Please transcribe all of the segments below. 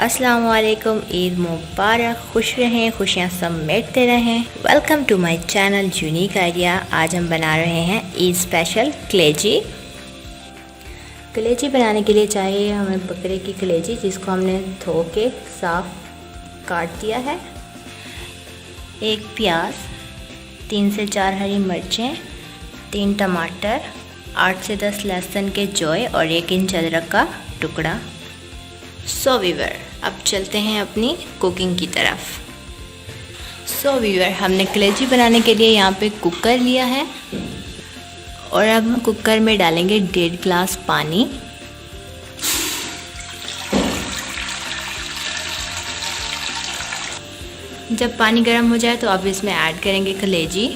अस्सलाम वालेकुम, ईद मुबारक। खुश रहें, खुशियाँ समेटते रहें। Welcome to my channel Unique Idea. आज हम बना रहे हैं ईद स्पेशल कलेजी। कलेजी बनाने के लिए चाहिए हमें बकरे की कलेजी, जिसको हमने धो के साफ काट दिया है। एक प्याज, 3 से 4 हरी मिर्चें, 3 टमाटर, 8 से 10 लहसुन के जोए और 1 इंच अदरक का टुकड़ा। सो व्यूअर, अब चलते हैं अपनी कुकिंग की तरफ। सो व्यूअर, हमने कलेजी बनाने के लिए यहाँ पे कुकर लिया है और अब हम कुकर में डालेंगे 1.5 गिलास पानी। जब पानी गर्म हो जाए तो अब इसमें ऐड करेंगे कलेजी।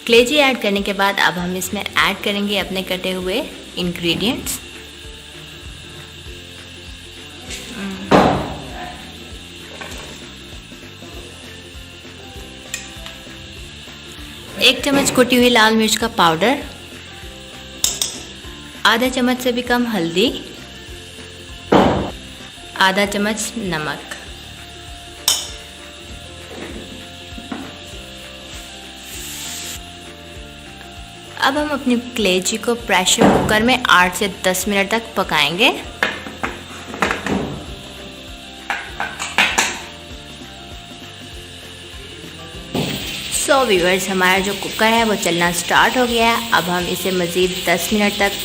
कलेजी ऐड करने के बाद अब हम इसमें ऐड करेंगे अपने कटे हुए इंग्रेडिएंट्स। एक चम्मच कुटी हुई लाल मिर्च का पाउडर, आधा चम्मच से भी कम हल्दी, आधा चम्मच नमक। अब हम अपनी कलेजी को प्रेशर कुकर में 8 से 10 मिनट तक पकाएंगे। सो व्यूअर्स, हमारा जो कुकर है वो चलना स्टार्ट हो गया है। अब हम इसे मज़ीद 10 मिनट तक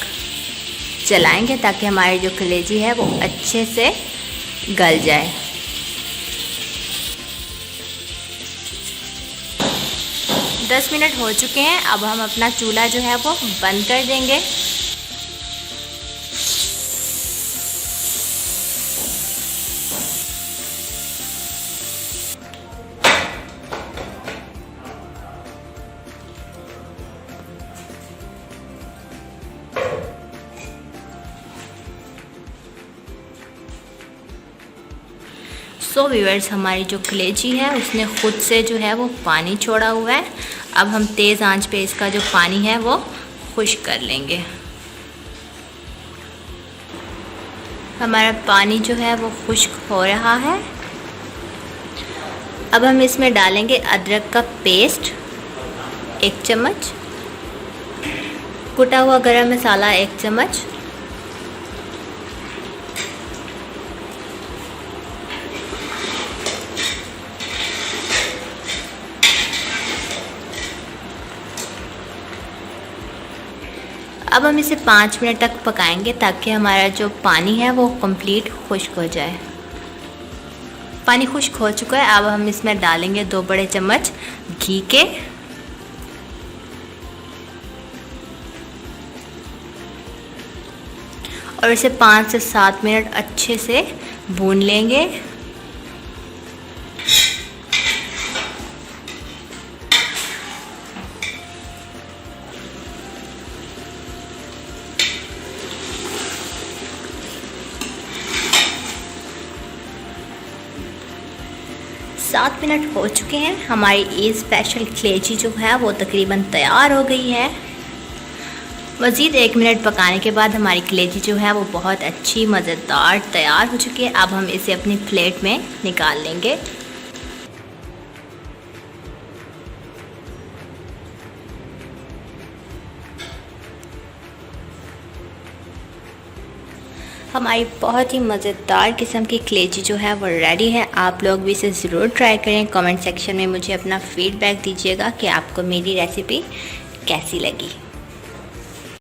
चलाएंगे ताकि हमारी जो कलेजी है वो अच्छे से गल जाए। दस मिनट हो चुके हैं। अब हम अपना चूल्हा जो है वो बंद कर देंगे। सो व्यूअर्स, हमारी जो कलेजी है उसने खुद से जो है वो पानी छोड़ा हुआ है। अब हम तेज़ आंच पे इसका जो पानी है वो खुश्क कर लेंगे। हमारा पानी जो है वो खुश्क हो रहा है। अब हम इसमें डालेंगे अदरक का पेस्ट 1 चम्मच, कुटा हुआ गरम मसाला 1 चम्मच, अब हम इसे 5 मिनट तक पकाएंगे ताकि हमारा जो पानी है वो कंप्लीट खुश्क हो जाए। पानी खुश्क हो चुका है। अब हम इसमें डालेंगे 2 बड़े चम्मच घी के, और इसे 5 से 7 मिनट अच्छे से भून लेंगे। सात मिनट हो चुके हैं। हमारी ईद स्पेशल कलेजी जो है वो तकरीबन तैयार हो गई है। मज़ीद 1 मिनट पकाने के बाद हमारी कलेजी जो है वो बहुत अच्छी मज़ेदार तैयार हो चुकी है। अब हम इसे अपनी प्लेट में निकाल लेंगे। हमारी बहुत ही मज़ेदार किस्म की कलेजी जो है वो रेडी है। आप लोग भी इसे ज़रूर ट्राई करें। कमेंट सेक्शन में मुझे अपना फीडबैक दीजिएगा कि आपको मेरी रेसिपी कैसी लगी।